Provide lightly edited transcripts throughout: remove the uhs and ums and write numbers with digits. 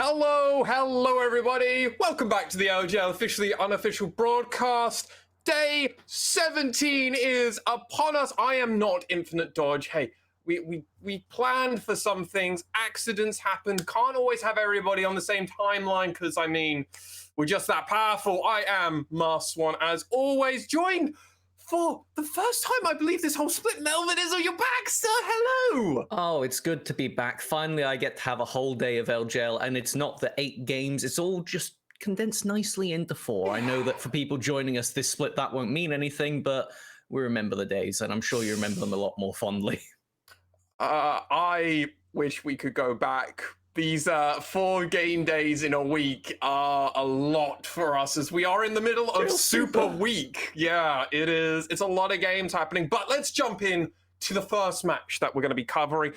Hello everybody. Welcome back to the LJL officially unofficial broadcast. Day 17 is upon us. I am not Infinite Dodge. Hey, we planned for some things. Accidents happen. Can't always have everybody on the same timeline because, I mean, we're just that powerful. I am Mars Swan, as always, joined for the first time, I believe, this whole split. Melvin Izzo, you're back, sir. Hello. Oh, it's good to be back. Finally, I get to have a whole day of LJL, and it's not the 8 games. It's all just condensed nicely into 4. I know that for people joining us this split, that won't mean anything, but we remember the days, and I'm sure you remember them a lot more fondly. I wish we could go back. These 4 game days in a week are a lot for us, as we are in the middle of Super Week. Yeah, it is. It's a lot of games happening, but let's jump in to the first match that we're going to be covering.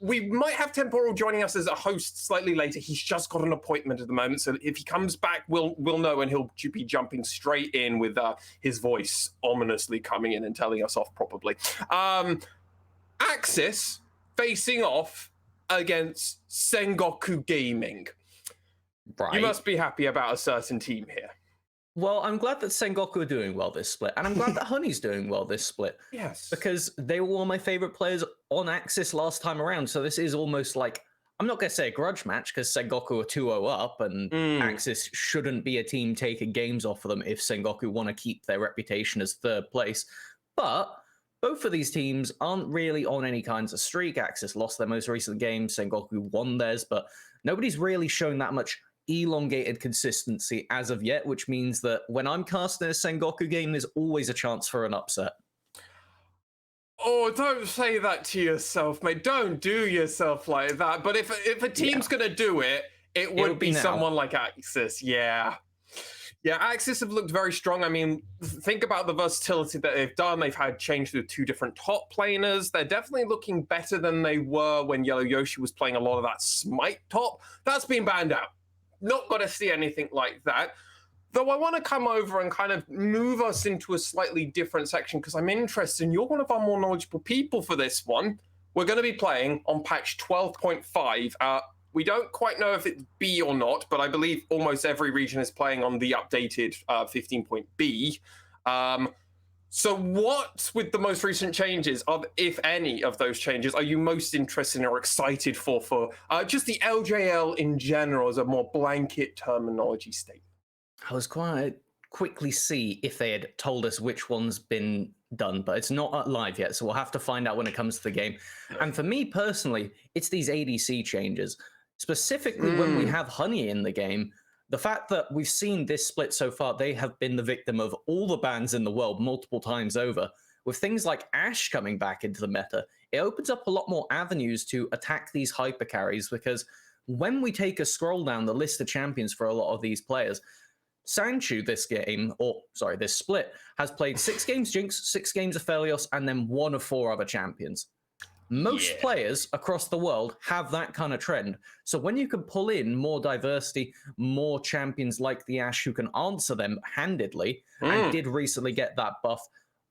We might have Temporal joining us as a host slightly later. He's just got an appointment at the moment, so if he comes back, we'll know, and he'll be jumping straight in with his voice ominously coming in and telling us off probably. AXIZ facing off against Sengoku Gaming. Right. You must be happy about a certain team here. Well, I'm glad that Sengoku are doing well this split, and I'm glad that Honey's doing well this split. Yes. Because they were one of my favorite players on AXIZ last time around, so this is almost like, I'm not going to say a grudge match, because Sengoku are 2-0 up, and AXIZ shouldn't be a team taking games off of them if Sengoku want to keep their reputation as 3rd place. But both of these teams aren't really on any kinds of streak. AXIZ lost their most recent game, Sengoku won theirs, but nobody's really shown that much elongated consistency as of yet, which means that when I'm casting a Sengoku game, there's always a chance for an upset. Oh, don't say that to yourself, mate. Don't do yourself like that. But if a team's going to do it, it would be someone like AXIZ. Yeah, AXIZ have looked very strong. I mean, think about the versatility that they've done. They've had change to 2 different top laners. They're definitely looking better than they were when Yellow Yoshi was playing a lot of that Smite top. That's been banned out. Not got to see anything like that. Though I want to come over and kind of move us into a slightly different section because I'm interested, and you're one of our more knowledgeable people for this one. We're going to be playing on patch 12.5. We don't quite know if it's B or not, but I believe almost every region is playing on the updated 15.B. So what, with the most recent changes, if any of those changes, are you most interested in or excited for just the LJL in general as a more blanket terminology statement? I was quite quickly see if they had told us which one's been done, but it's not live yet, so we'll have to find out when it comes to the game. And for me personally, it's these ADC changes. Specifically when we have Honey in the game, the fact that we've seen this split so far, they have been the victim of all the bans in the world multiple times over. With things like Ashe coming back into the meta, it opens up a lot more avenues to attack these hyper carries, because when we take a scroll down the list of champions for a lot of these players, Sanchu this split, has played 6 games Jinx, 6 games Aphelios, and then 1 of 4 other champions. Most players across the world have that kind of trend. So when you can pull in more diversity, more champions like the Ashe who can answer them handedly, and did recently get that buff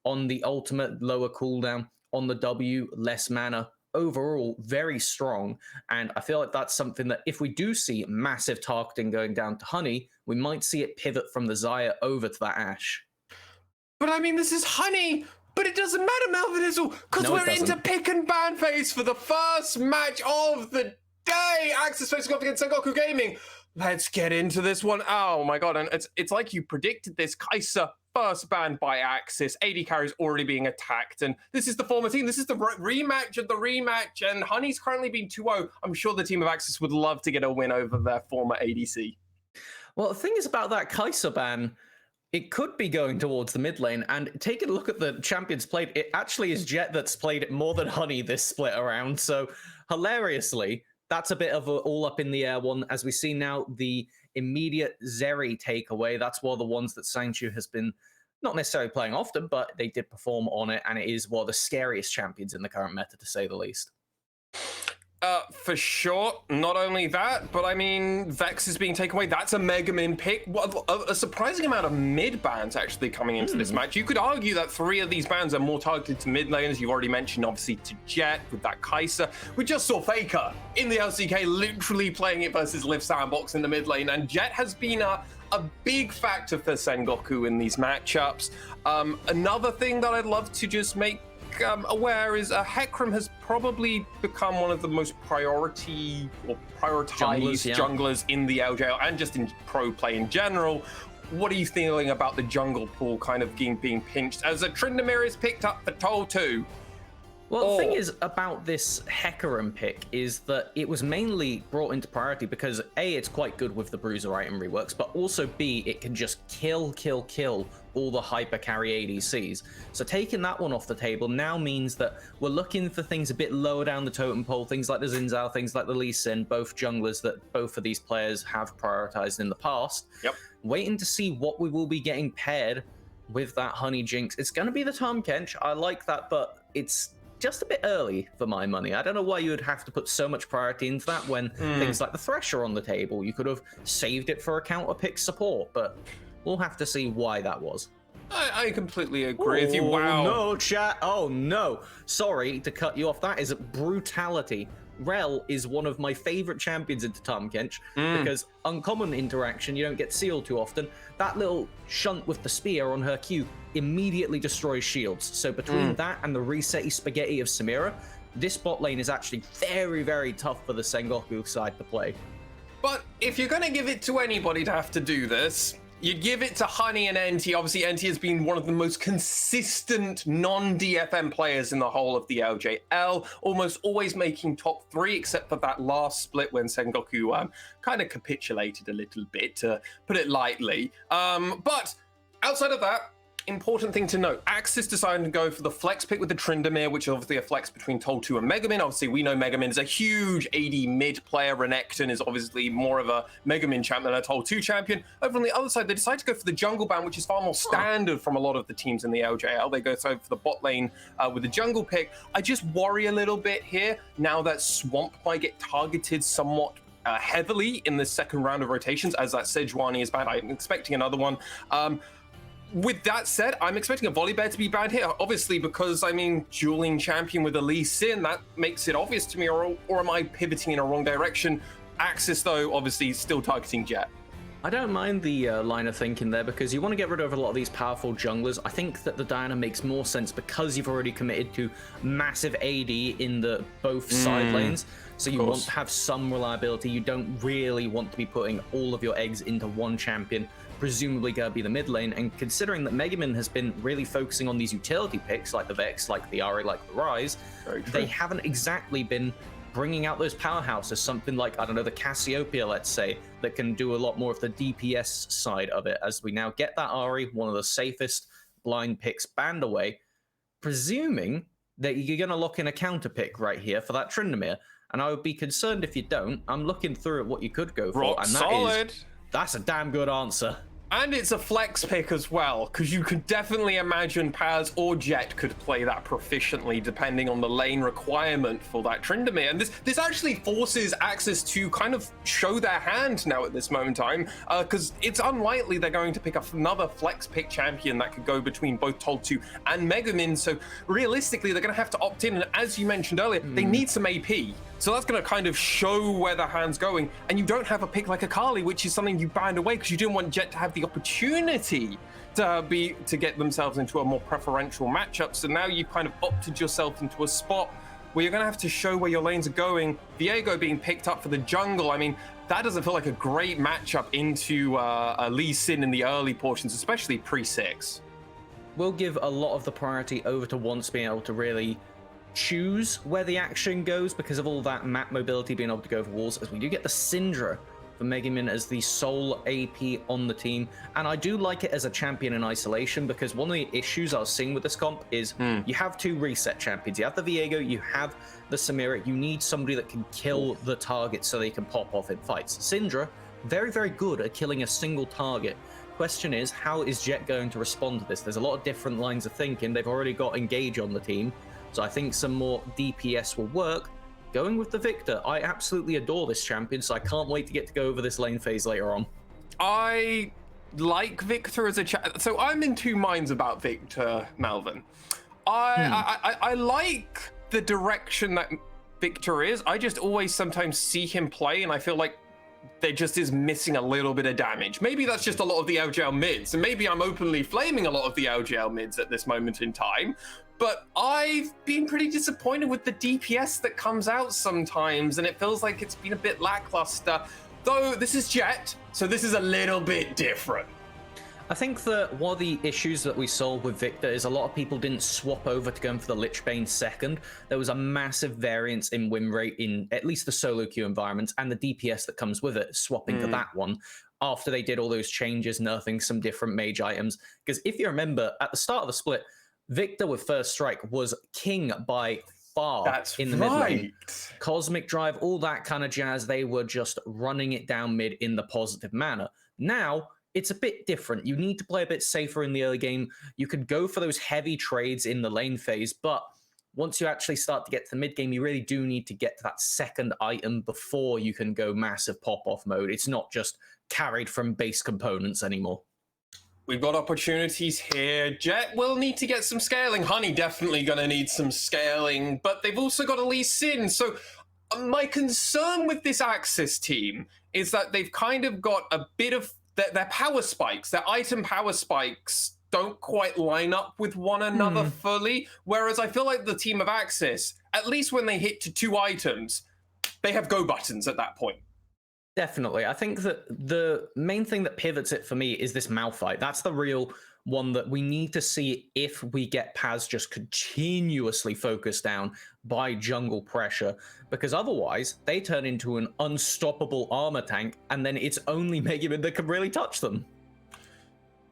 on the ultimate, lower cooldown, on the W, less mana, overall very strong. And I feel like that's something that if we do see massive targeting going down to Honey, we might see it pivot from the Xayah over to that Ashe. But I mean, this is Honey. But it doesn't matter, Melvin Izzle, because we're into pick and ban phase for the first match of the day. AXIZ facing off against Sengoku Gaming. Let's get into this one. Oh my god, and it's like you predicted this. Kai'Sa first banned by AXIZ. AD carries already being attacked, and this is the former team. This is the rematch of the rematch, and Honey's currently been 2-0. I'm sure the team of AXIZ would love to get a win over their former ADC. Well, the thing is about that Kai'Sa ban, it could be going towards the mid lane, and taking a look at the champions played, it actually is Jet that's played it more than Honey this split around. So hilariously, that's a bit of an all up in the air one. As we see now, the immediate Zeri takeaway, that's one of the ones that Sanchu has been not necessarily playing often, but they did perform on it, and it is one of the scariest champions in the current meta, to say the least. For sure. Not only that, but I mean, Vex is being taken away. That's a Mega Min pick. A surprising amount of mid bans actually coming into this match. You could argue that 3 of these bans are more targeted to mid laners. You've already mentioned, obviously, to Jet with that Kai'Sa. We just saw Faker in the LCK literally playing it versus Liv Sandbox in the mid lane, and Jet has been a big factor for Sengoku in these matchups. Another thing that I'd love to just make aware is Hecarim has probably become one of the most prioritized junglers in the LJL and just in pro play in general. What are you feeling about the jungle pool kind of being pinched as a Tryndamere is picked up for Toll 2? Well, the thing is about this Hecarim pick is that it was mainly brought into priority because A, it's quite good with the bruiser item reworks, but also B, it can just kill all the hyper carry ADCs. So taking that one off the table now means that we're looking for things a bit lower down the totem pole, things like the Xin Zhao, things like the Lee Sin, both junglers that both of these players have prioritized in the past. Yep. Waiting to see what we will be getting paired with that Honey Jinx. It's going to be the Tahm Kench. I like that, but it's just a bit early for my money. I don't know why you would have to put so much priority into that when things like the Thresh are on the table. You could have saved it for a counter pick support, but we'll have to see why that was. I completely agree with you. Wow. No, chat. Oh, no. Sorry to cut you off. That is brutality. Rel is one of my favorite champions into Tahm Kench because uncommon interaction, you don't get sealed too often. That little shunt with the spear on her Q immediately destroys shields. So between that and the resetty spaghetti of Samira, this bot lane is actually very, very tough for the Sengoku side to play. But if you're going to give it to anybody to have to do this, you give it to Honey and NT. Obviously, NT has been one of the most consistent non-DFM players in the whole of the LJL, almost always making top 3, except for that last split when Sengoku kind of capitulated a little bit, to put it lightly. But outside of that, important thing to note, AXIZ decided to go for the flex pick with the Tryndamere, which is obviously a flex between Toll 2 and Mega Min. Obviously, we know Mega Min is a huge AD mid player. Renekton is obviously more of a Mega Min champion than a Toll 2 champion. Over on the other side, they decided to go for the jungle ban, which is far more standard from a lot of the teams in the LJL. They go for the bot lane with the jungle pick. I just worry a little bit here now that Swamp might get targeted somewhat heavily in the second round of rotations, as that Sejuani is banned. I'm expecting another one. With that said, I'm expecting a Volibear to be banned here, obviously, because, I mean, dueling champion with a Lee Sin, that makes it obvious to me, or am I pivoting in a wrong direction? AXIZ, though, obviously still targeting Jet. I don't mind the line of thinking there because you want to get rid of a lot of these powerful junglers. I think that the Diana makes more sense because you've already committed to massive AD in the both side lanes. So you want to have some reliability. You don't really want to be putting all of your eggs into one champion, presumably going to be the mid lane. And considering that Mega Min has been really focusing on these utility picks like the Vex, like the Ahri, like the Ryze, they haven't exactly been bringing out those powerhouses, something like, I don't know, the Cassiopeia, let's say, that can do a lot more of the DPS side of it, as we now get that Ahri, one of the safest blind picks, banned away, presuming that you're going to lock in a counter pick right here for that Tryndamere. And I would be concerned if you don't. I'm looking through at what you could go for, and that's a damn good answer. And it's a flex pick as well, because you could definitely imagine Paz or Jet could play that proficiently depending on the lane requirement for that Tryndamere. And this actually forces AXIZ to kind of show their hand now at this moment in time, because it's unlikely they're going to pick up another flex pick champion that could go between both Toll 2 and Mega Min. So realistically, they're going to have to opt in. And as you mentioned earlier, they need some AP. So that's going to kind of show where the hand's going. And you don't have a pick like a Kali, which is something you banned away because you didn't want Jet to have the opportunity to get themselves into a more preferential matchup. So now you've kind of opted yourself into a spot where you're going to have to show where your lanes are going. Viego being picked up for the jungle. I mean, that doesn't feel like a great matchup into a Lee Sin in the early portions, especially pre-6. We'll give a lot of the priority over to once being able to really choose where the action goes because of all that map mobility, being able to go over walls, as we do get the Syndra for Mega Min as the sole AP on the team. And I do like it as a champion in isolation because one of the issues I was seeing with this comp is you have two reset champions. You have the Viego, you have the Samira. You need somebody that can kill the target so they can pop off in fights. Syndra, very, very good at killing a single target. Question is, how is Jet going to respond to this? There's a lot of different lines of thinking. They've already got Engage on the team. So I think some more DPS will work. going with the Victor. I absolutely adore this champion, so I can't wait to get to go over this lane phase later on. I like Victor as a so I'm in two minds about Victor, Melvin. I like the direction that Victor is. I just always sometimes see him play and I feel like there just is missing a little bit of damage. Maybe that's just a lot of the LJL mids, and maybe I'm openly flaming a lot of the LJL mids at this moment in time, but I've been pretty disappointed with the DPS that comes out sometimes, and it feels like it's been a bit lackluster. Though this is Jet, so this is a little bit different. I think that one of the issues that we saw with Victor is a lot of people didn't swap over to going for the Lich Bane second. There was a massive variance in win rate in at least the solo queue environment, and the DPS that comes with it, swapping to that one after they did all those changes, nerfing some different mage items. Because if you remember, at the start of the split, Victor with First Strike was king by far in the mid lane. Cosmic Drive, all that kind of jazz, they were just running it down mid in the positive manner. Now, it's a bit different. You need to play a bit safer in the early game. You could go for those heavy trades in the lane phase, but once you actually start to get to the mid game, you really do need to get to that second item before you can go massive pop-off mode. It's not just carried from base components anymore. We've got opportunities here. Jet will need to get some scaling. Honey definitely going to need some scaling, but they've also got a Lee Sin. So my concern with this AXIZ team is that they've kind of got a bit of their power spikes, their item power spikes don't quite line up with one another fully. Whereas I feel like the team of AXIZ, at least when they hit to 2 items, they have go buttons at that point. Definitely. I think that the main thing that pivots it for me is this Malphite. That's the real one that we need to see if we get Paz just continuously focused down by jungle pressure, because otherwise they turn into an unstoppable armor tank, and then it's only Mega Man that can really touch them.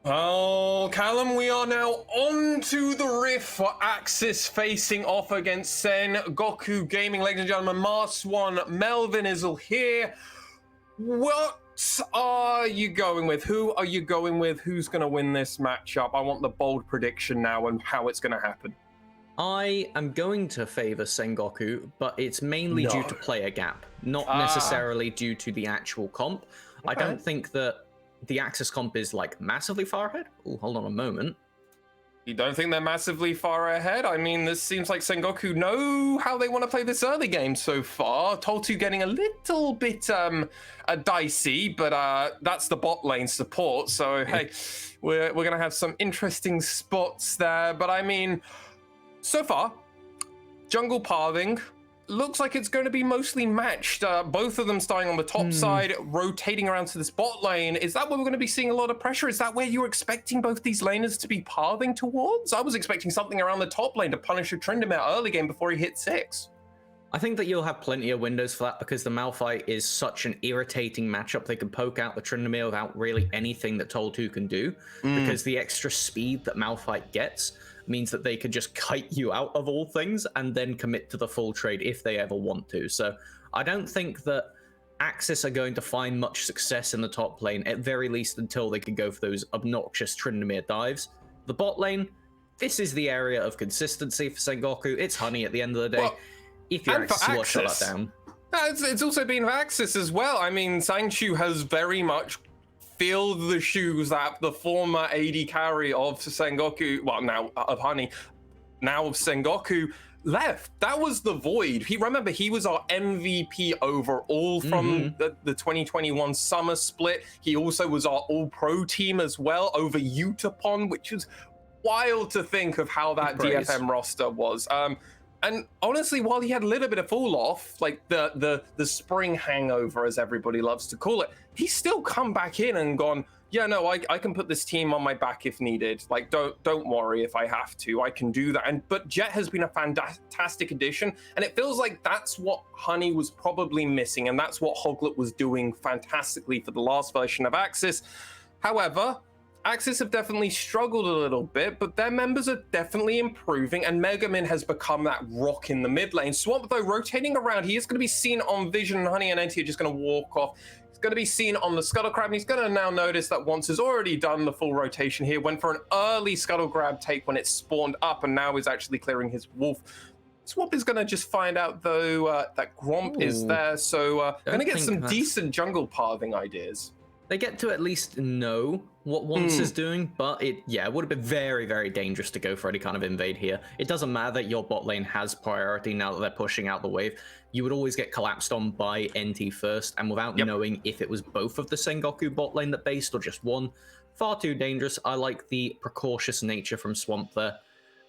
Oh, Callum, we are now on to the riff for AXIZ facing off against Sengoku Gaming. Ladies and gentlemen, Mars 1, Melvin Izzle here. What are you going with? Who are you going with? Who's going to win this matchup? I want the bold prediction now and how it's going to happen. I am going to favor Sengoku, but it's mainly due to player gap, not necessarily due to the actual comp. Okay. I don't think that the AXIZ comp is like massively far ahead. Oh, hold on a moment. You don't think they're massively far ahead? I mean, this seems like Sengoku know how they want to play this early game so far. Toltu getting a little bit dicey, but that's the bot lane support. So, hey, we're going to have some interesting spots there. But I mean, so far, jungle pathing looks like it's going to be mostly matched. Both of them starting on the top side, rotating around to this bot lane. Is that where we're going to be seeing a lot of pressure? Is that where you're expecting both these laners to be pathing towards? I was expecting something around the top lane to punish a Tryndamere early game before he hit 6. I think that you'll have plenty of windows for that because the Malphite is such an irritating matchup. They can poke out the Tryndamere without really anything that Toltu can do, because the extra speed that Malphite gets means that they could just kite you out of all things and then commit to the full trade if they ever want to. So I don't think that AXIZ are going to find much success in the top lane, at very least until they can go for those obnoxious Tryndamere dives. The bot lane, this is the area of consistency for Sengoku. It's Honey at the end of the day. Well, if you're AXIZ, will shut that down. It's also been for AXIZ as well. I mean, Sangchu has very much filled the shoes that the former AD carry of Sengoku, well, now of Honey, now of Sengoku, left. That was the void. Remember, he was our MVP overall from the 2021 summer split. He also was our all-pro team as well over Utapon, which was wild to think of how that DFM roster was. And honestly, while he had a little bit of fall off, like the spring hangover, as everybody loves to call it, he's still come back in and gone, yeah, no, I can put this team on my back if needed. Like, don't worry if I have to, I can do that. But Jet has been a fantastic addition, and it feels like that's what Honey was probably missing, and that's what Hoglet was doing fantastically for the last version of AXIZ. However, AXIZ have definitely struggled a little bit, but their members are definitely improving, and Megamin has become that rock in the mid lane. Swamp, though, rotating around, he is going to be seen on Vision, and Honey and NT are just going to walk off. He's going to be seen on the Scuttle Crab, and he's going to now notice that once has already done the full rotation here, went for an early Scuttle Grab take when it spawned up, and now is actually clearing his Wolf. Swamp is going to just find out, though, that Gromp is there, so going to get some decent jungle pathing ideas. They get to at least know what Once is doing, but it would have been very, very dangerous to go for any kind of invade here. It doesn't matter that your bot lane has priority now that they're pushing out the wave. You would always get collapsed on by NT first, and without knowing if it was both of the Sengoku bot lane that based or just one, far too dangerous. I like the precautious nature from Swamp there,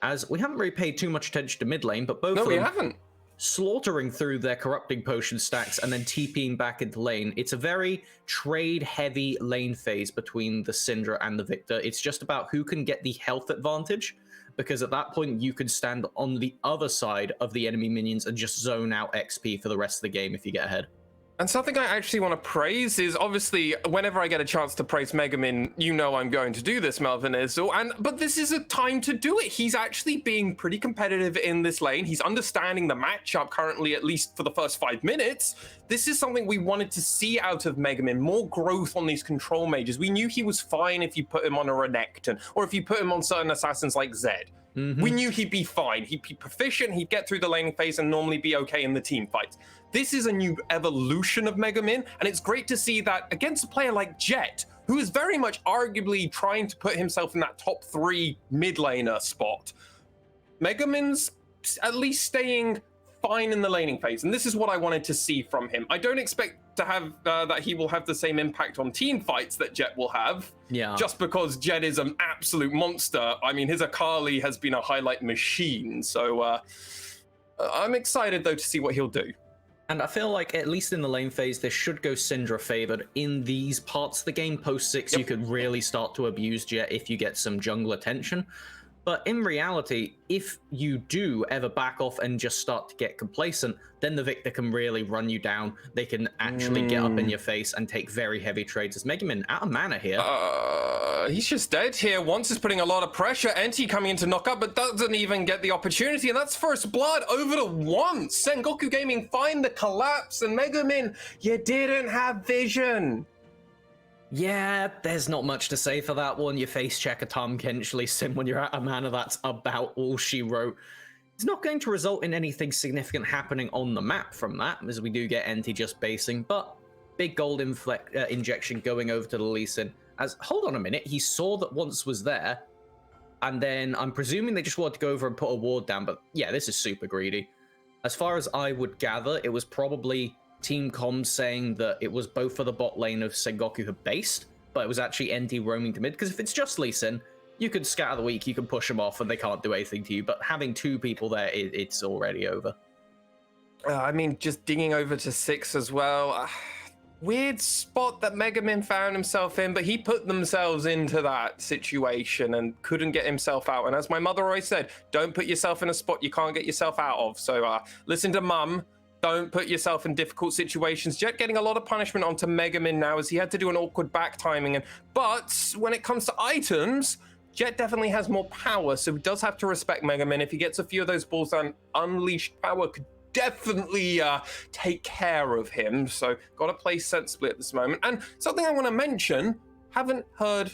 as we haven't really paid too much attention to mid lane, but both of them haven't. Slaughtering through their corrupting potion stacks and then TPing back into lane. It's a very trade-heavy lane phase between the Syndra and the Victor. It's just about who can get the health advantage, because at that point you can stand on the other side of the enemy minions and just zone out XP for the rest of the game if you get ahead. And something I actually want to praise is, obviously, whenever I get a chance to praise Megamin, you know I'm going to do this, Melvin Izzle, but this is a time to do it. He's actually being pretty competitive in this lane. He's understanding the matchup currently, at least for the first 5 minutes. This is something we wanted to see out of Megamin, more growth on these control mages. We knew he was fine if you put him on a Renekton, or if you put him on certain assassins like Zed. We knew he'd be fine. He'd be proficient, he'd get through the laning phase and normally be okay in the team fights. This is a new evolution of Megamin, and it's great to see that against a player like Jet, who is very much arguably trying to put himself in that top 3 mid laner spot. Megamin's at least staying fine in the laning phase, and this is what I wanted to see from him. I don't expect to have that he will have the same impact on team fights that Jet will have, just because Jet is an absolute monster. I mean, his Akali has been a highlight machine, so I'm excited though to see what he'll do. And I feel like, at least in the lane phase, this should go Syndra favored. In these parts of the game, post 6, you could really start to abuse Jet if you get some jungle attention. But in reality, if you do ever back off and just start to get complacent, then the Victor can really run you down. They can actually get up in your face and take very heavy trades. As Megamin out of mana here. He's just dead here. Once is putting a lot of pressure. NT coming in to knock up, but doesn't even get the opportunity. And that's first blood over to Once. Sengoku Gaming find the collapse. And Megamin, you didn't have vision. Yeah, there's not much to say for that one. You face check a Tahm Kenchly Sim when you're out of mana. That's about all she wrote. It's not going to result in anything significant happening on the map from that, as we do get NT just basing, but big gold injection going over to the Lee Sin. As, hold on a minute, he saw that Once was there, and then I'm presuming they just wanted to go over and put a ward down, but yeah, this is super greedy. As far as I would gather, it was probably Team Comms saying that it was both for the bot lane of Sengoku had based, but it was actually NT roaming to mid, because if it's just Lee Sin, you can scatter the weak, you can push them off, and they can't do anything to you, but having 2 people there, it's already over. I mean, just digging over to 6 as well. Weird spot that Megamin found himself in, but he put themselves into that situation and couldn't get himself out. And as my mother always said, don't put yourself in a spot you can't get yourself out of. So listen to mum. Don't put yourself in difficult situations. Jet getting a lot of punishment onto Megamin now, as he had to do an awkward back timing. But when it comes to items, Jet definitely has more power, so he does have to respect Megamin. If he gets a few of those balls down, unleashed power could definitely take care of him. So got to play sensibly at this moment. And something I want to mention, haven't heard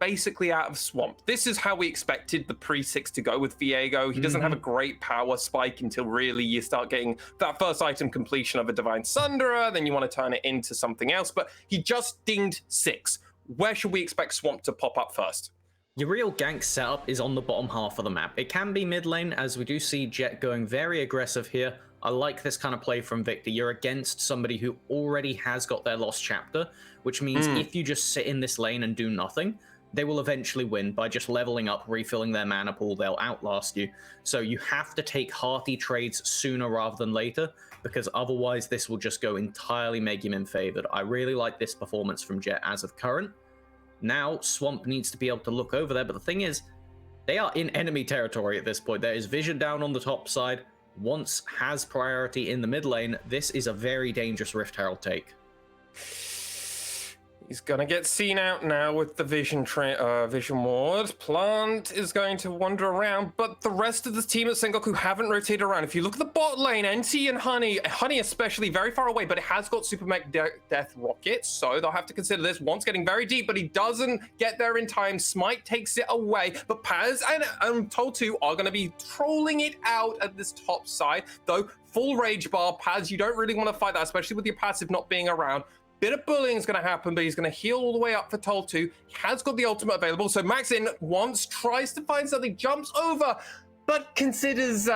basically out of Swamp. This is how we expected the pre-6 to go with Viego. He doesn't have a great power spike until really you start getting that first item completion of a Divine Sunderer, then you want to turn it into something else, but he just dinged 6. Where should we expect Swamp to pop up first? Your real gank setup is on the bottom half of the map. It can be mid lane, as we do see Jet going very aggressive here. I like this kind of play from Victor. You're against somebody who already has got their lost chapter, which means if you just sit in this lane and do nothing, they will eventually win by just leveling up, refilling their mana pool. They'll outlast you. So you have to take hearty trades sooner rather than later, because otherwise this will just go entirely Megamin favored. I really like this performance from Jet as of current. Now Swamp needs to be able to look over there, but the thing is, they are in enemy territory at this point. There is vision down on the top side. Once has priority in the mid lane. This is a very dangerous Rift Herald take. He's gonna get seen out now with the vision ward. Plant is going to wander around, but the rest of the team at Sengoku haven't rotated around. If you look at the bot lane, NT and Honey especially very far away, but it has got Super Mech Death Rockets, so they'll have to consider this. One's getting very deep, but he doesn't get there in time. Smite takes it away, but Paz and Toltu are gonna be trolling it out at this top side, though full rage bar. Paz, you don't really want to fight that, especially with your passive not being around. Bit of bullying is going to happen, but he's going to heal all the way up for Toltu. He has got the ultimate available, so Max in once tries to find something, jumps over, but considers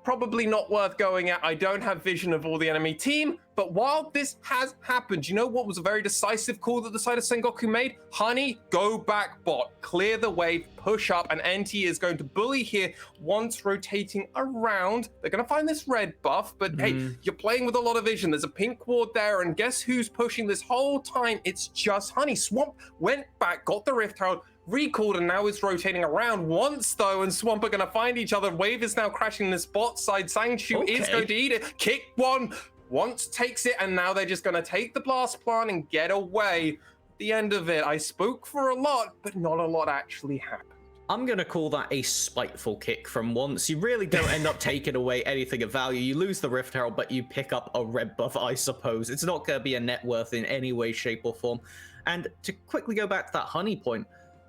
probably not worth going at. I don't have vision of all the enemy team, but while this has happened, you know what was a very decisive call that the side of Sengoku made? Honey, go back bot, clear the wave, push up, and NT is going to bully here once rotating around. They're going to find this red buff, but hey, you're playing with a lot of vision. There's a pink ward there, and guess who's pushing this whole time? It's just Honey. Swamp went back, got the Rift Herald, recalled, and now is rotating around once though, and Swamp are going to find each other. Wave is now crashing this bot side. Sangshu is going to eat it. Kick one. Once takes it, and now they're just going to take the blast plant and get away. The end of it. I spoke for a lot, but not a lot actually happened. I'm going to call that a spiteful kick from once. You really don't end up taking away anything of value. You lose the Rift Herald, but you pick up a red buff, I suppose. It's not going to be a net worth in any way, shape, or form. And to quickly go back to that Honey point,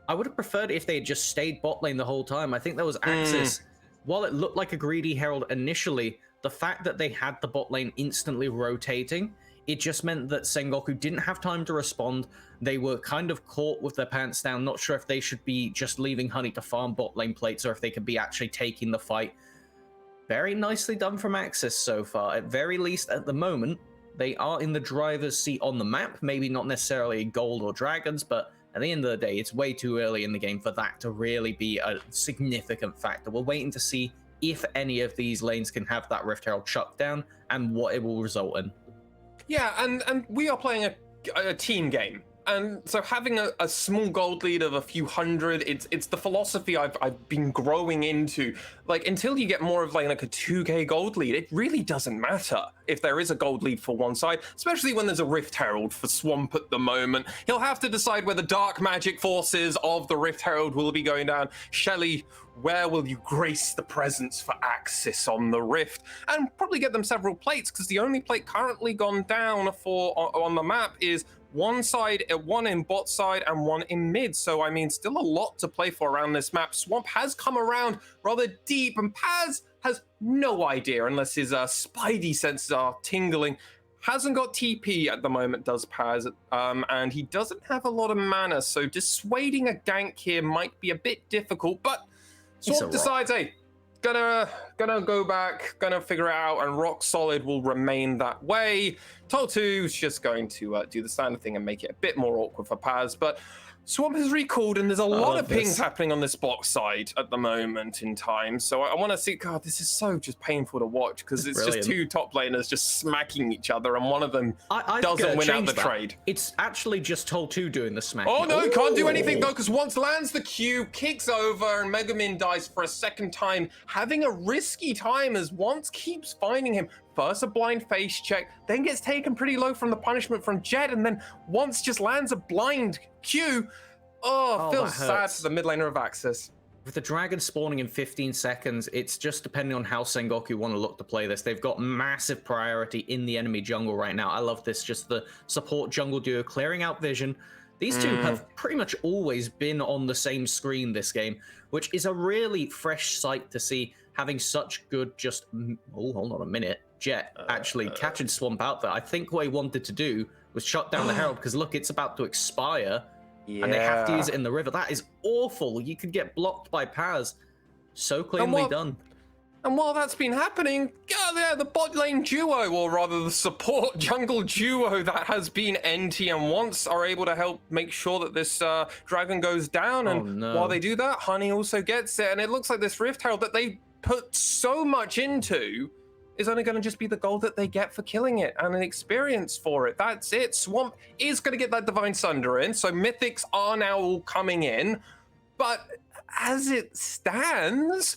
I would have preferred if they had just stayed bot lane the whole time. I think there was AXIZ. While it looked like a greedy Herald initially, the fact that they had the bot lane instantly rotating, it just meant that Sengoku didn't have time to respond. They were kind of caught with their pants down, not sure if they should be just leaving Honey to farm bot lane plates or if they could be actually taking the fight. Very nicely done from AXIZ so far. At very least, at the moment, they are in the driver's seat on the map. Maybe not necessarily gold or dragons, but at the end of the day, it's way too early in the game for that to really be a significant factor. We're waiting to see if any of these lanes can have that Rift Herald chucked down and what it will result in. Yeah, and we are playing a team game. And so having a small gold lead of a few hundred, it's the philosophy I've been growing into. Like, until you get more of like a 2k gold lead, it really doesn't matter if there is a gold lead for one side, especially when there's a Rift Herald for Swamp at the moment. He'll have to decide where the dark magic forces of the Rift Herald will be going down. Shelly, where will you grace the presence for AXIZ on the Rift? And probably get them several plates, because the only plate currently gone down on the map is one side, one in bot side and one in mid. So, I mean, still a lot to play for around this map. Swamp has come around rather deep, and Paz has no idea unless his spidey senses are tingling. Hasn't got TP at the moment, does Paz, and he doesn't have a lot of mana, so dissuading a gank here might be a bit difficult, but Swamp decides, hey, gonna go back, gonna figure it out, and Rock Solid will remain that way. Toltu's just going to do the standard thing and make it a bit more awkward for Paz, but Swamp has recalled, and there's a lot of pings happening on this box side at the moment in time. So I want to see, God, this is so just painful to watch, because it's just two top laners just smacking each other, and one of them doesn't win out the trade. It's actually just Toltu doing the smacking. Oh no, can't do anything though, because once lands the Q, kicks over, and Megamin dies for a second time, having a risky time as Once keeps finding him. First a blind face check, then gets taken pretty low from the punishment from Jet, and then Once just lands a blind Q. Oh, feels sad for the mid laner of AXIZ. With the dragon spawning in 15 seconds, it's just depending on how Sengoku want to look to play this. They've got massive priority in the enemy jungle right now. I love this, just the support jungle duo clearing out vision. These two have pretty much always been on the same screen this game, which is a really fresh sight to see, having such good just... Oh, hold on a minute. Jet actually catching Swamp out there. I think what he wanted to do was shut down the Herald, because look, it's about to expire, and they have to use it in the river. That is awful. You could get blocked by Paz. So cleanly done. And while that's been happening, the bot lane duo, or rather the support jungle duo that has been NT and Once, are able to help make sure that this dragon goes down. And while they do that, Honey also gets it. And it looks like this Rift Herald that they put so much into is only going to just be the gold that they get for killing it and an experience for it. That's it. Swamp is going to get that Divine Sunder in, so Mythics are now all coming in. But as it stands,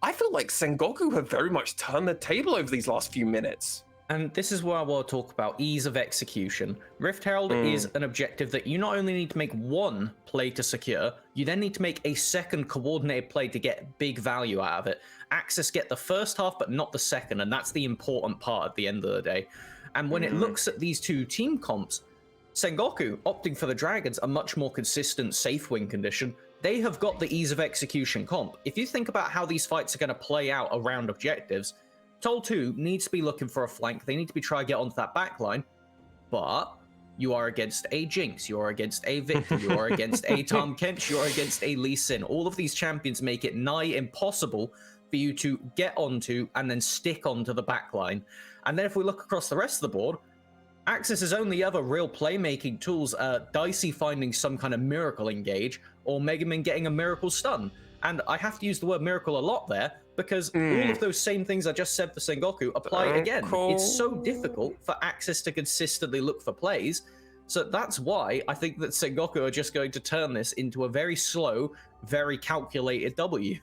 I feel like Sengoku have very much turned the table over these last few minutes. And this is where I want to talk about ease of execution. Rift Herald is an objective that you not only need to make one play to secure, you then need to make a second coordinated play to get big value out of it. AXIZ get the first half, but not the second, and that's the important part at the end of the day. And when it looks at these two team comps, Sengoku opting for the Dragons, a much more consistent safe win condition. They have got the ease of execution comp. If you think about how these fights are going to play out around objectives, Toll 2 needs to be looking for a flank. They need to be trying to get onto that backline, but you are against a Jinx, you are against a Victor, you are against a Tahm Kench, you are against a Lee Sin. All of these champions make it nigh impossible for you to get onto and then stick onto the backline. And then if we look across the rest of the board, AXIZ's only other real playmaking tools are Dicey finding some kind of miracle engage or Megamin getting a miracle stun. And I have to use the word miracle a lot there because all of those same things I just said for Sengoku apply again. It's so difficult for AXIZ to consistently look for plays. So that's why I think that Sengoku are just going to turn this into a very slow, very calculated W.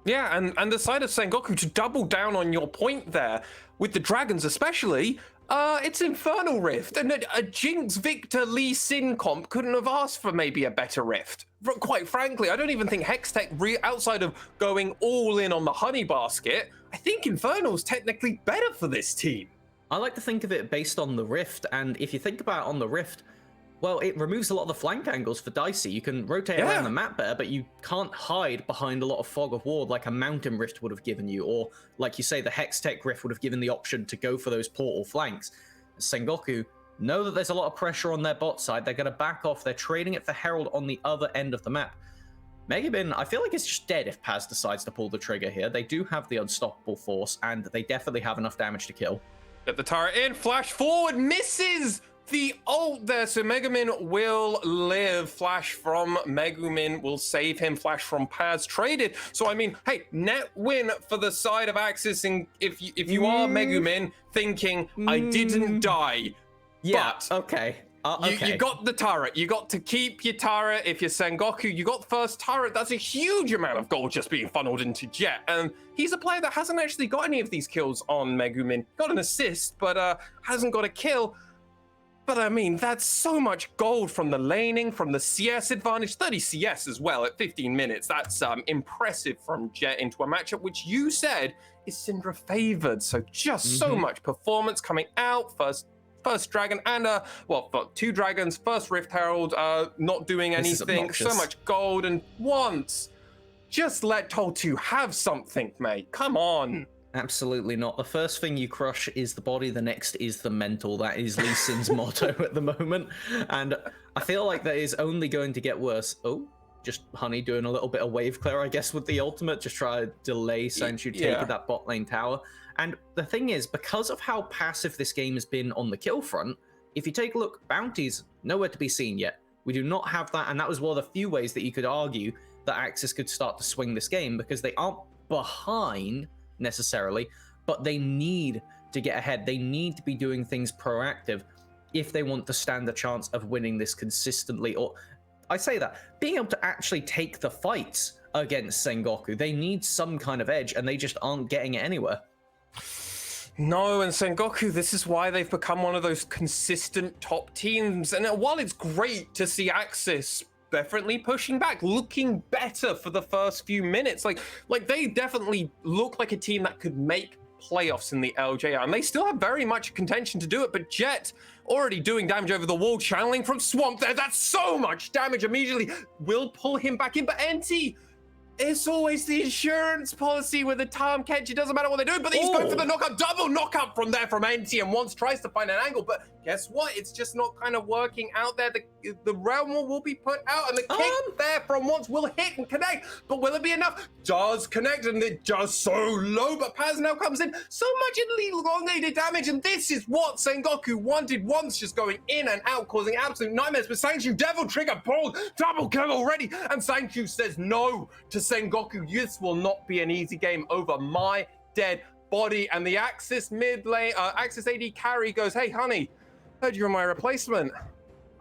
Yeah, and the side of Sengoku, to double down on your point there, with the Dragons especially, it's Infernal Rift, and a Jinx Victor Lee Sin comp couldn't have asked for maybe a better Rift. Quite frankly, I don't even think Hextech, outside of going all in on the Honey Basket, I think Infernal's technically better for this team. I like to think of it based on the Rift, and if you think about it on the Rift, well, it removes a lot of the flank angles for Dicey. You can rotate around the map better, but you can't hide behind a lot of fog of ward like a Mountain Rift would have given you, or like you say, the Hextech Rift would have given the option to go for those portal flanks. Sengoku know that there's a lot of pressure on their bot side. They're going to back off. They're trading it for Herald on the other end of the map. Megabin, I feel like it's just dead if Paz decides to pull the trigger here. They do have the unstoppable force, and they definitely have enough damage to kill. Get the turret in, flash forward, misses the ult there, so Megumin will live. Flash from Megumin will save him. Flash from Paz traded. So I mean, hey, net win for the side of AXIZ. And if you are Megumin thinking I didn't die, but okay. You got the turret. You got to keep your turret. If you're Sengoku, you got the first turret. That's a huge amount of gold just being funneled into Jet. And he's a player that hasn't actually got any of these kills on Megumin. Got an assist, but hasn't got a kill. But I mean, that's so much gold from the laning, from the CS advantage, 30 CS as well at 15 minutes. That's impressive from Jet into a matchup which you said is Syndra favored. So just so much performance coming out. First dragon and two dragons, first Rift Herald, not doing anything. So much gold, and once, just let Toll2 have something, mate. Come on. Absolutely not. The first thing you crush is the body, the next is the mental. That is Lee Sin's motto at the moment. And I feel like that is only going to get worse. Oh, just Honey doing a little bit of wave clear, I guess, with the ultimate. Just try to delay Sanchu taking that bot lane tower. And the thing is, because of how passive this game has been on the kill front, if you take a look, bounties, nowhere to be seen yet. We do not have that, and that was one of the few ways that you could argue that AXIZ could start to swing this game, because they aren't behind necessarily, but they need to get ahead. They need to be doing things proactive if they want to stand a chance of winning this consistently. Or I say that, being able to actually take the fights against Sengoku, they need some kind of edge, and they just aren't getting it anywhere. No, and Sengoku, this is why they've become one of those consistent top teams. And while it's great to see AXIZ definitely pushing back, looking better for the first few minutes, like they definitely look like a team that could make playoffs in the LJL, and they still have very much contention to do it. But Jet already doing damage over the wall, channeling from Swamp there. That's so much damage immediately. Will pull him back in, but NT, it's always the insurance policy with the Tahm Kench. It doesn't matter what they do, but he's going for the knockout, double knockout from there from NT, and once tries to find an angle, but guess what? It's just not kind of working out there. The realm will be put out, and the kick there from once will hit and connect, but will it be enough? Does connect, and it does so low, but Paz now comes in. So much elongated damage, and this is what Sengoku wanted. Once just going in and out, causing absolute nightmares, but Sanchu Devil Trigger pulled, double kill already, and Sanchu says no to Sengoku. This will not be an easy game over my dead body. And the AXIZ mid lane, AXIZ AD carry goes, hey, Honey, heard you're my replacement.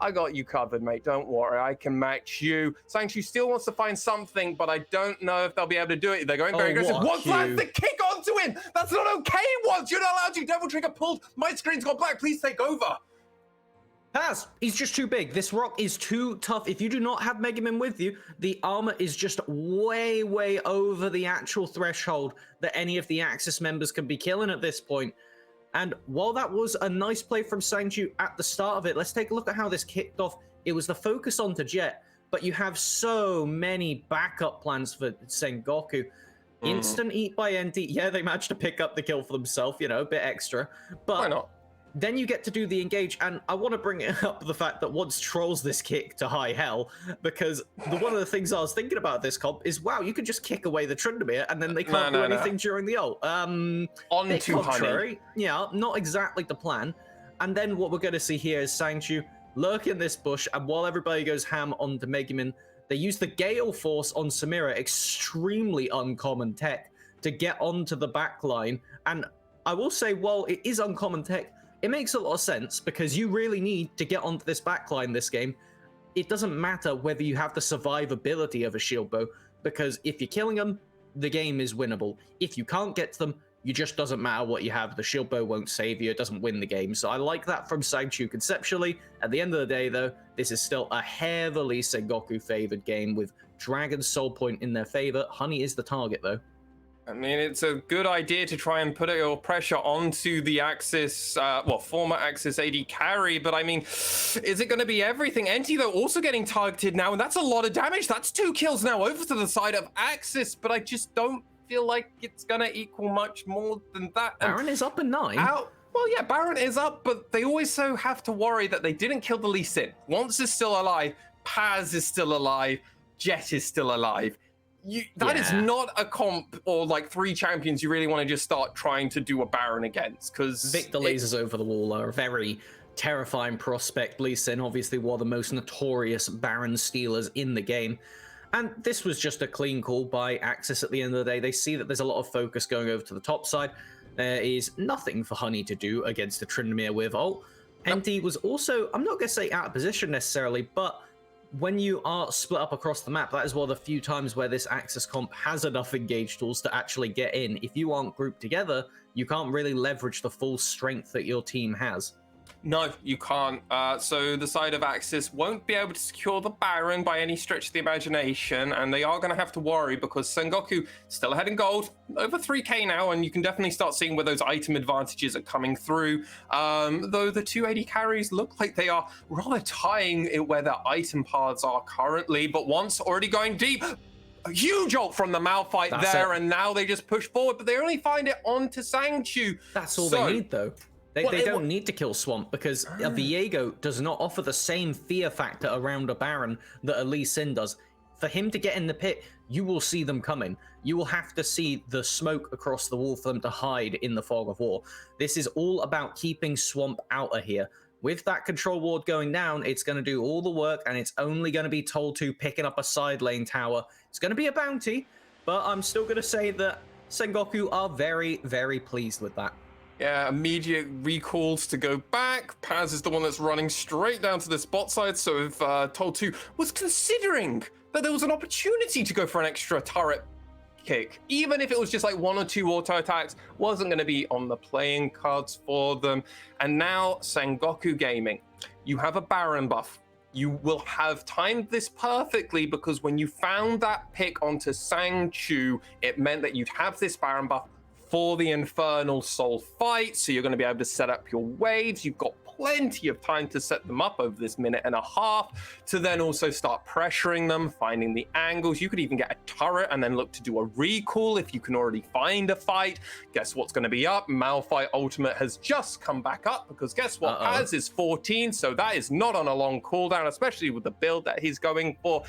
I got you covered, mate. Don't worry. I can match you. Sangshu still wants to find something, but I don't know if they'll be able to do it. They're going very aggressive. Once lands the kick onto him. That's not okay, once. You're not allowed to. Devil Trigger pulled. My screen's gone black. Please take over. Paz, he's just too big. This rock is too tough. If you do not have Mega Man with you, the armor is just way, way over the actual threshold that any of the AXIZ members can be killing at this point. And while that was a nice play from Sangshu at the start of it, let's take a look at how this kicked off. It was the focus onto Jet, but you have so many backup plans for Sengoku. Instant eat by NT. Yeah, they managed to pick up the kill for themselves, you know, a bit extra. But why not? Then you get to do the engage, and I want to bring it up the fact that once trolls this kick to high hell, because one of the things I was thinking about this comp is, wow, you could just kick away the Tryndamere, and then they can't do anything during the ult. On to Honey. Yeah, not exactly the plan. And then what we're going to see here is Sangshu lurk in this bush, and while everybody goes ham onto Megumin, they use the Gale Force on Samira, extremely uncommon tech, to get onto the back line. And I will say, while it is uncommon tech, it makes a lot of sense because you really need to get onto this backline this game. It doesn't matter whether you have the survivability of a shield bow, because if you're killing them, the game is winnable. If you can't get to them, it just doesn't matter what you have. The shield bow won't save you. It doesn't win the game. So I like that from Sangshu conceptually. At the end of the day, though, this is still a heavily Sengoku-favored game with Dragon's Soul Point in their favor. Honey is the target, though. I mean, it's a good idea to try and put your pressure onto the AXIZ, former AXIZ AD carry, but I mean, is it going to be everything? NT, though, also getting targeted now, and that's a lot of damage. That's 2 kills now over to the side of AXIZ, but I just don't feel like it's going to equal much more than that. Baron is up at 9. Well, yeah, Baron is up, but they also have to worry that they didn't kill the Lee Sin. Once is still alive, Paz is still alive, Jet is still alive. That is not a comp or like 3 champions you really want to just start trying to do a Baron against, because Victor lasers over the wall are a very terrifying prospect. Lee Sin, obviously one of the most notorious Baron stealers in the game. And this was just a clean call by AXIZ at the end of the day. They see that there's a lot of focus going over to the top side. There is nothing for Honey to do against the Tryndamere with ult. NT was also, I'm not going to say out of position necessarily, but when you are split up across the map, that is one of the few times where this AXIZ comp has enough engage tools to actually get in. If you aren't grouped together, you can't really leverage the full strength that your team has. No, you can't. So the side of AXIZ won't be able to secure the Baron by any stretch of the imagination, and they are going to have to worry because Sengoku still ahead in gold, over 3k now, and you can definitely start seeing where those item advantages are coming through. Though the 2 AD carries look like they are rather tying it where their item paths are currently, but once already going deep. A huge ult from the Malphite there, and now they just push forward, but they only find it onto Sangshu. That's all they need, though. They don't need to kill Swamp because a Viego does not offer the same fear factor around a Baron that a Lee Sin does. For him to get in the pit, you will see them coming. You will have to see the smoke across the wall for them to hide in the fog of war. This is all about keeping Swamp out of here. With that control ward going down, it's going to do all the work, and it's only going to be told to picking up a side lane tower. It's going to be a bounty, but I'm still going to say that Sengoku are very, very pleased with that. Yeah, immediate recalls to go back. Paz is the one that's running straight down to the spot side. So if Tol2 was considering that there was an opportunity to go for an extra turret kick, even if it was just like 1 or 2 auto attacks, wasn't going to be on the playing cards for them. And now Sengoku Gaming, you have a Baron buff. You will have timed this perfectly because when you found that pick onto Sangshu, it meant that you'd have this Baron buff for the Infernal Soul fight, so you're going to be able to set up your waves. You've got plenty of time to set them up over this 1.5 minutes to then also start pressuring them, finding the angles. You could even get a turret and then look to do a recall if you can already find a fight. Guess what's going to be up? Malphite Ultimate has just come back up because guess what? Paz is 14, so that is not on a long cooldown, especially with the build that he's going for.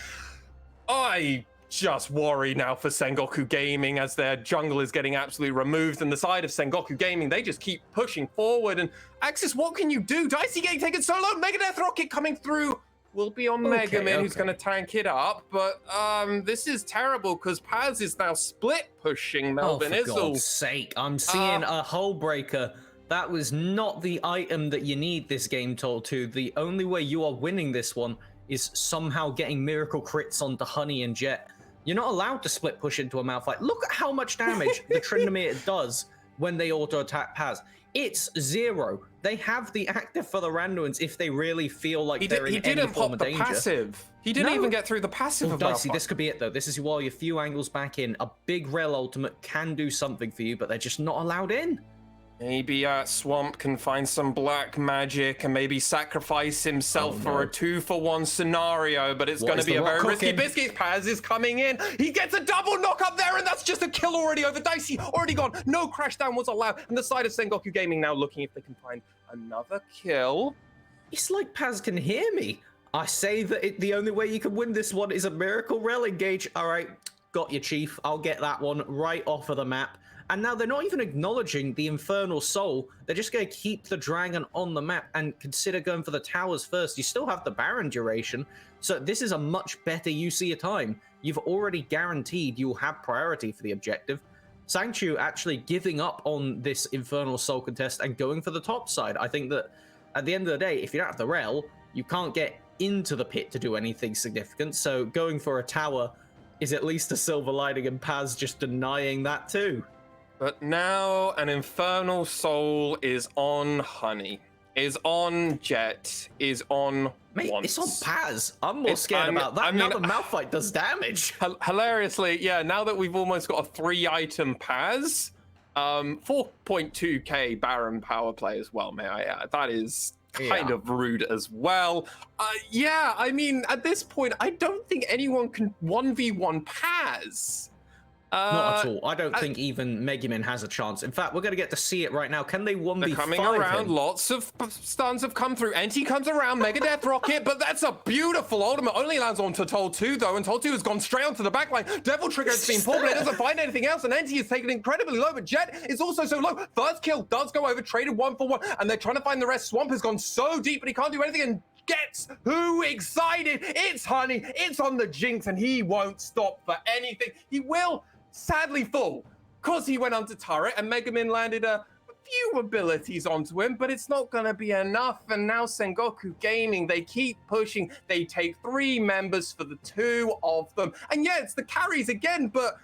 I just worry now for Sengoku Gaming as their jungle is getting absolutely removed, and the side of Sengoku Gaming, they just keep pushing forward. And AXIZ, what can you do? Dicey getting taken so low. Megadeth Rocket coming through will be on Megaman, who's going to tank it up. But this is terrible because Paz is now split pushing Melvin Izzle. For God's sake, I'm seeing a hull breaker That was not the item that you need this game, Told2. The only way you are winning this one is somehow getting miracle crits onto Honey and Jet. You're not allowed to split push into a Malphite. Look at how much damage the Tryndamere does when they auto-attack Paz. It's 0. They have the active for the Randuins if they really feel like they're in any form of danger. He didn't pop the passive. He didn't even get through the passive of Dicey, Malphite. this could be it, though. This is while you're a few angles back in. A big Rel ultimate can do something for you, but they're just not allowed in. Maybe Swamp can find some black magic and maybe sacrifice himself for a 2-for-1 scenario, but it's going to be a very risky biscuit. Paz is coming in. He gets a double knock up there, and that's just a kill already over Dicey. Already gone. No crash down was allowed. And the side of Sengoku Gaming now looking if they can find another kill. It's like Paz can hear me. I say that the only way you can win this one is a miracle Rel engage. All right, got you, Chief. I'll get that one right off of the map. And now they're not even acknowledging the Infernal Soul. They're just going to keep the Dragon on the map and consider going for the towers first. You still have the Baron duration, so this is a much better use of your time. You've already guaranteed you'll have priority for the objective. Sangchu actually giving up on this Infernal Soul contest and going for the top side. I think that at the end of the day, if you don't have the Rel, you can't get into the pit to do anything significant. So going for a tower is at least a silver lining, and Paz just denying that too. But now an Infernal Soul is on Honey, is on Jet, is on Mate, it's on Paz. I'm more scared about that. Now the Malphite does damage. Hilariously, yeah, now that we've almost got a 3-item Paz, 4.2k Baron power play as well, may I add. That is kind of rude as well. Yeah, I mean, at this point, I don't think anyone can 1v1 Paz. Not at all. I don't think even Megumin has a chance. In fact, we're going to get to see it right now. Can they 1v5 They're coming around. Lots of stuns have come through. Enti comes around. Mega Death Rocket, but that's a beautiful ultimate. Only lands onto Told2, though, and Told2 has gone straight onto the backline. Devil Trigger has been pulled, but it doesn't find anything else, and Enti is taken incredibly low, but Jet is also so low. First kill does go over, traded 1-for-1, and they're trying to find the rest. Swamp has gone so deep, but he can't do anything, and gets who excited? It's Honey. It's on the Jinx, and he won't stop for anything. He will sadly fall, because he went onto turret and Megumin landed a few abilities onto him, but it's not going to be enough. And now Sengoku Gaming, they keep pushing. They take 3 members for the 2 of them. And yeah, it's the carries again, but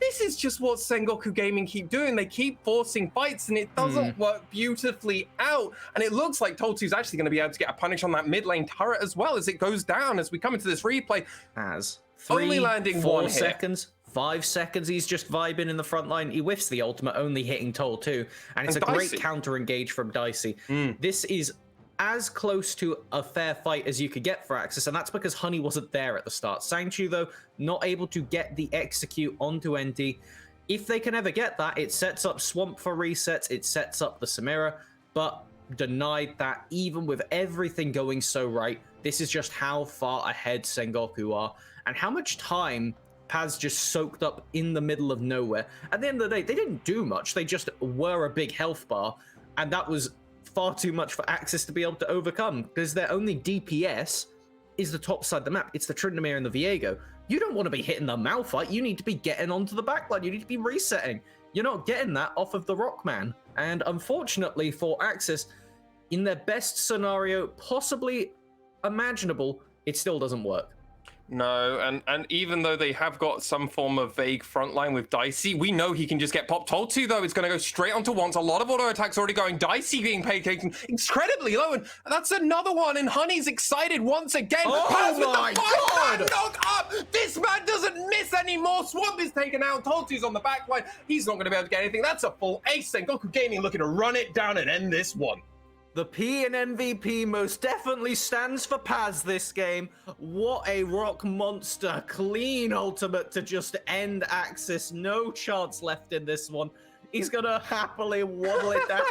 this is just what Sengoku Gaming keep doing. They keep forcing fights, and it doesn't work beautifully out. And it looks like Told2's actually going to be able to get a punish on that mid lane turret as well as it goes down as we come into this replay. As only landing 4 1 seconds. 5 seconds, he's just vibing in the front line. He whiffs the ultimate, only hitting Told2. And it's a great counter engage from Dicey. This is as close to a fair fight as you could get for AXIZ, and that's because Honey wasn't there at the start. Sangchu, though, not able to get the execute onto Enti. If they can ever get that, it sets up Swamp for resets, it sets up the Samira, but denied that even with everything going so right. This is just how far ahead Sengoku are, and how much time Paz just soaked up in the middle of nowhere. At the end of the day, they didn't do much. They just were a big health bar, and that was far too much for AXIZ to be able to overcome, because their only DPS is the top side of the map. It's the Tryndamere and the Viego. You don't want to be hitting the Malphite. You need to be getting onto the backline. You need to be resetting. You're not getting that off of the Rockman. And unfortunately for AXIZ, in their best scenario possibly imaginable, it still doesn't work. No, and even though they have got some form of vague frontline with Dicey, we know he can just get popped. Told2, though, is going to go straight onto once. A lot of auto attacks already going. Dicey being paid incredibly low, and that's another one. And Honey's excited once again. Oh Paz with my the God! Knock up. This man doesn't miss anymore. Swamp is taken out. Told2's on the back line. He's not going to be able to get anything. That's a full ace. Sengoku Gaming looking to run it down and end this one. The P in MVP most definitely stands for Paz this game. What a rock monster. Clean ultimate to just end AXIZ. No chance left in this one. He's going to happily waddle it down.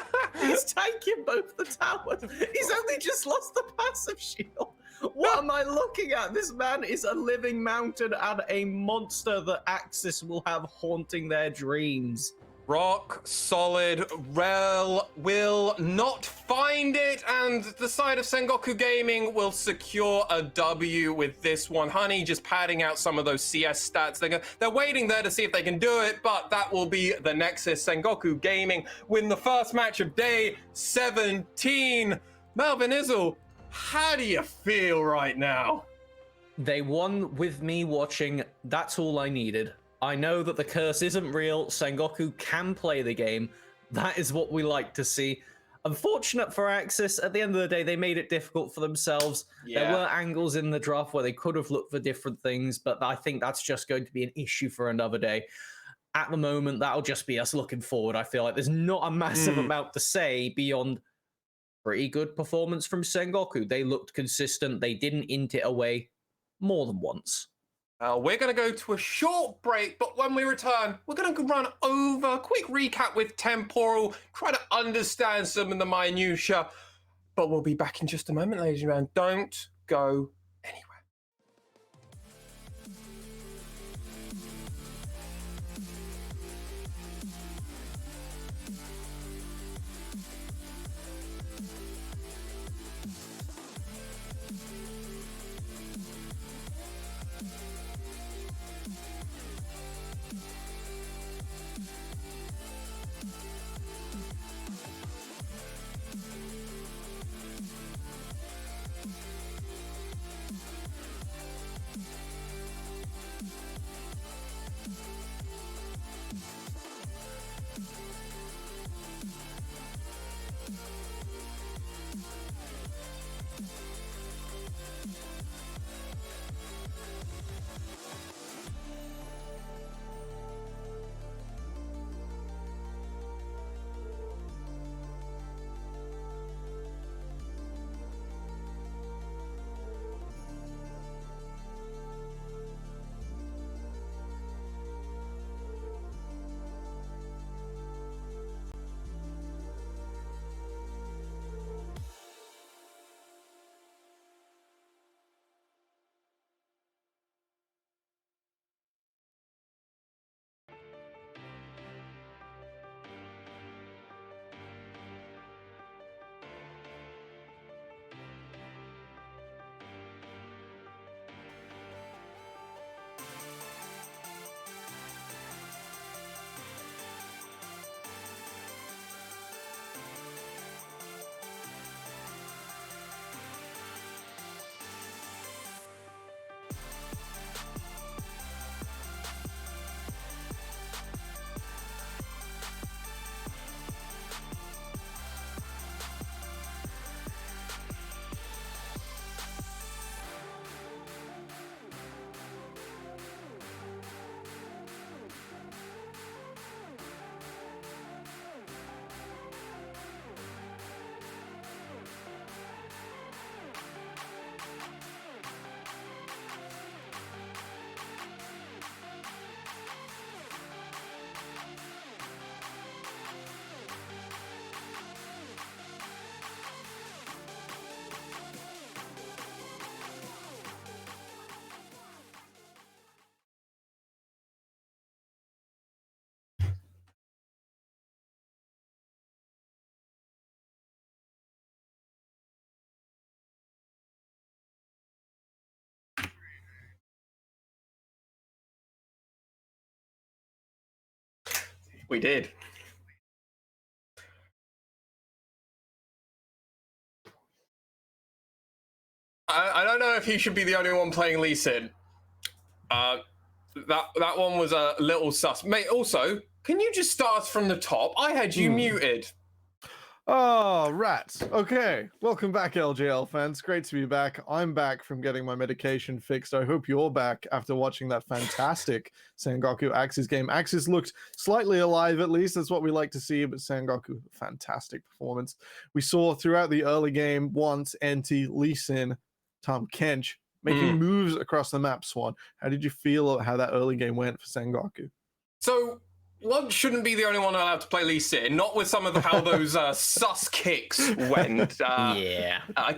He's taking both the towers. He's only just lost the passive shield. What am I looking at? This man is a living mountain and a monster that AXIZ will have haunting their dreams. Rock solid. Rel will not find it, and the side of Sengoku Gaming will secure a W with this one. Honey just padding out some of those CS stats. They're waiting there to see if they can do it, but that will be the Nexus. Sengoku Gaming win the first match of day 17. Melvin Izzle, how do you feel right now? They won with me watching. That's all I needed. I know that the curse isn't real. Sengoku can play the game. That is what we like to see. Unfortunate for AXIZ, at the end of the day, they made it difficult for themselves. Yeah. There were angles in the draft where they could have looked for different things, but I think that's just going to be an issue for another day. At the moment, that'll just be us looking forward. I feel like there's not a massive amount to say beyond pretty good performance from Sengoku. They looked consistent. They didn't int it away more than once. We're going to go to a short break, but when we return, we're going to run over a quick recap with Temporal, try to understand some of the minutiae, but we'll be back in just a moment, ladies and gentlemen. Don't go anywhere. We did. I don't know if he should be the only one playing Lee Sin. That one was a little sus. Mate, also, can you just start from the top? I had you muted. Oh, rats. Okay. Welcome back, LJL fans. Great to be back. I'm back from getting my medication fixed. I hope you're back after watching that fantastic Sengoku AXIZ game. AXIZ looked slightly alive, at least. That's what we like to see, but Sengoku, fantastic performance. We saw throughout the early game, once, Enti, Lee Sin, Tom Kench, making moves across the map, Swan. How did you feel how that early game went for Sengoku? So, one shouldn't be the only one allowed to play Lee Sin, not with some of how those sus kicks went.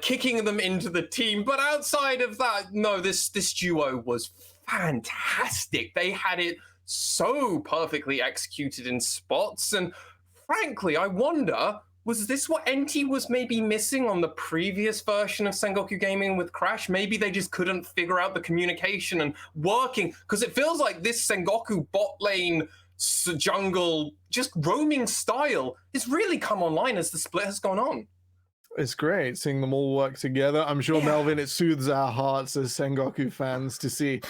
Kicking them into the team. But outside of that, no, this duo was fantastic. They had it so perfectly executed in spots. And frankly, I wonder, was this what NT was maybe missing on the previous version of Sengoku Gaming with Crash? Maybe they just couldn't figure out the communication and working, because it feels like this Sengoku bot lane jungle just roaming style has really come online as the split has gone on. It's great seeing them all work together. I'm sure, Melvin, it soothes our hearts as Sengoku fans to see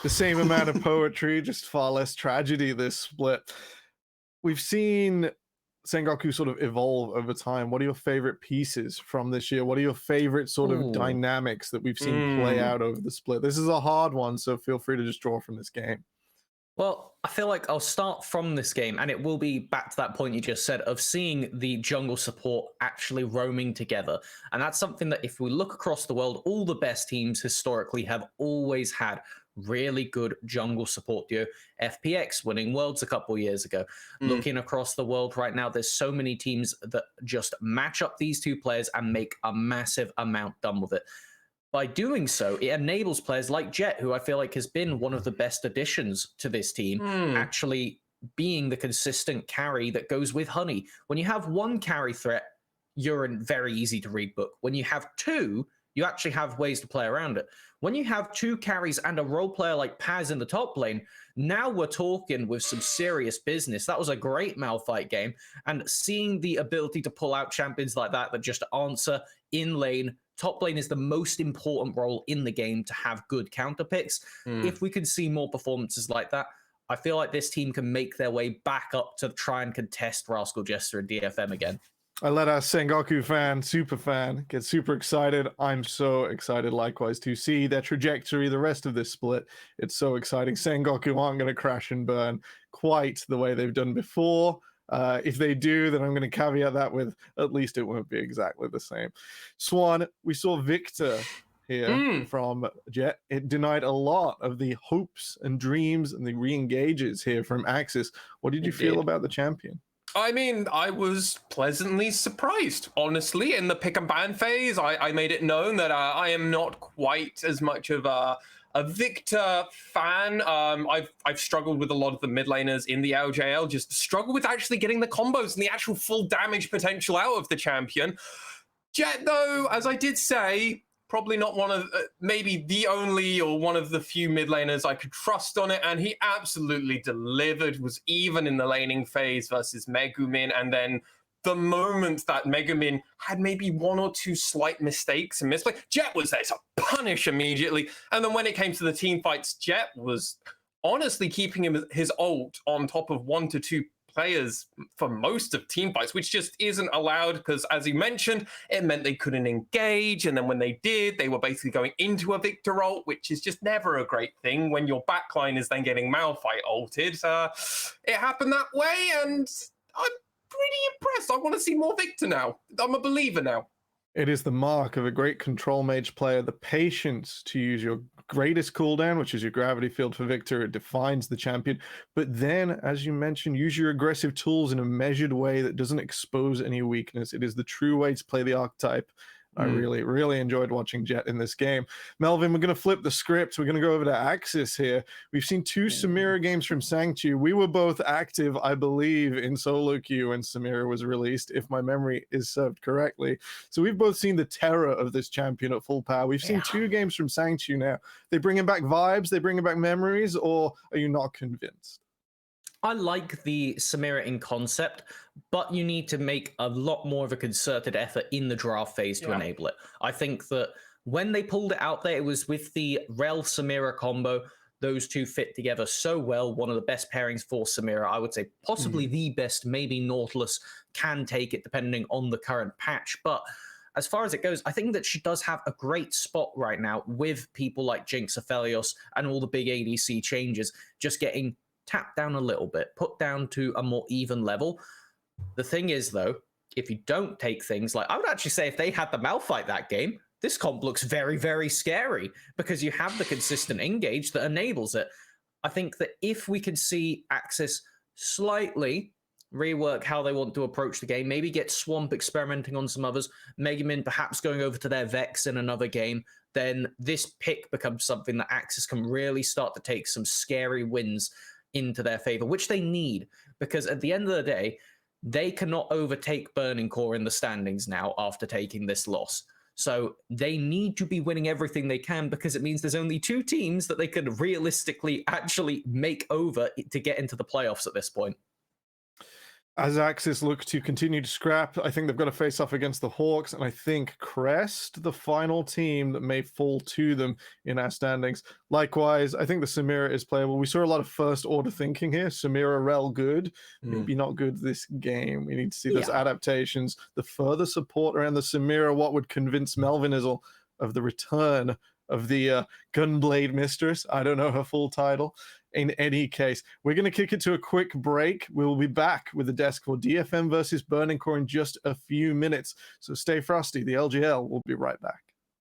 the same amount of poetry, just far less tragedy this split. We've seen Sengoku sort of evolve over time. What are your favorite pieces from this year? What are your favorite sort of dynamics that we've seen play out over the split? This is a hard one, so feel free to just draw from this game. Well, I feel like I'll start from this game, and it will be back to that point you just said of seeing the jungle support actually roaming together. And that's something that if we look across the world, all the best teams historically have always had really good jungle support duo. FPX winning Worlds a couple years ago. Looking across the world right now, there's so many teams that just match up these two players and make a massive amount done with it. By doing so, it enables players like Jet, who I feel like has been one of the best additions to this team, actually being the consistent carry that goes with Honey. When you have one carry threat, you're in very easy to read book. When you have two, you actually have ways to play around it. When you have two carries and a role player like Paz in the top lane, now we're talking with some serious business. That was a great Malphite game. And seeing the ability to pull out champions like that just answer in lane. Top lane is the most important role in the game to have good counter picks. If we can see more performances like that, I feel like this team can make their way back up to try and contest Rascal Jester and DFM again. I let our Sengoku fan, super fan, get super excited. I'm so excited likewise to see their trajectory, the rest of this split. It's so exciting. Sengoku aren't going to crash and burn quite the way they've done before. If they do, then I'm going to caveat that with at least it won't be exactly the same. Swan, we saw Victor here from Jet. It denied a lot of the hopes and dreams and the re-engages here from AXIZ. What did you feel about the champion? I mean, I was pleasantly surprised, honestly. In the pick and ban phase, I made it known that I am not quite as much of a Victor fan. I've struggled with a lot of the mid laners in the LJL, just struggle with actually getting the combos and the actual full damage potential out of the champion. Jet, though, as I did say, probably not one of, maybe the only or one of the few mid laners I could trust on it, and he absolutely delivered, was even in the laning phase versus Megumin, and then the moment that Megumin had maybe one or two slight mistakes and misplay, Jet was there to punish immediately. And then when it came to the team fights, Jet was honestly keeping his ult on top of 1 to 2 players for most of team fights, which just isn't allowed because, as you mentioned, it meant they couldn't engage. And then when they did, they were basically going into a Victor ult, which is just never a great thing when your backline is then getting Malphite ulted. It happened that way, and I'm pretty impressed. I want to see more Victor now. I'm a believer now. It is the mark of a great control mage player, the patience to use your greatest cooldown, which is your gravity field for Victor. It defines the champion. But then, as you mentioned, use your aggressive tools in a measured way that doesn't expose any weakness. It is the true way to play the archetype. I really, really enjoyed watching Jet in this game. Melvin, we're going to flip the script. We're going to go over to AXIZ here. We've seen 2 Samira games from Sanctuary. We were both active, I believe, in solo queue when Samira was released, if my memory is served correctly. So we've both seen the terror of this champion at full power. We've seen 2 games from Sanctuary now. They bringing back vibes, they bringing back memories, or are you not convinced? I like the Samira in concept, but you need to make a lot more of a concerted effort in the draft phase to enable it. I think that when they pulled it out there, it was with the Rel Samira combo. Those two fit together so well. One of the best pairings for Samira. I would say possibly the best. Maybe Nautilus can take it depending on the current patch. But as far as it goes, I think that she does have a great spot right now with people like Jinx, Aphelios, and all the big ADC changes just getting tapped down a little bit, put down to a more even level. The thing is, though, if you don't take things like, I would actually say if they had the Malphite that game, this comp looks very, very scary because you have the consistent engage that enables it. I think that if we could see AXIZ slightly rework how they want to approach the game, maybe get Swamp experimenting on some others, Megumin perhaps going over to their Vex in another game, then this pick becomes something that AXIZ can really start to take some scary wins into their favor, which they need, because at the end of the day, they cannot overtake Burning Core in the standings now after taking this loss. So they need to be winning everything they can, because it means there's only 2 teams that they could realistically actually make over to get into the playoffs at this point. As AXIZ look to continue to scrap, I think they've got to face off against the Hawks, and I think Crest, the final team that may fall to them in our standings. Likewise, I think the Samira is playable. We saw a lot of first-order thinking here. Samira, rel good, maybe not good this game. We need to see those adaptations. The further support around the Samira, what would convince Melvinizzle of the return of the Gunblade Mistress. I don't know her full title. In any case, we're going to kick it to a quick break. We'll be back with the desk for DFM versus Burning Core in just a few minutes. So stay frosty. The LJL will be right back.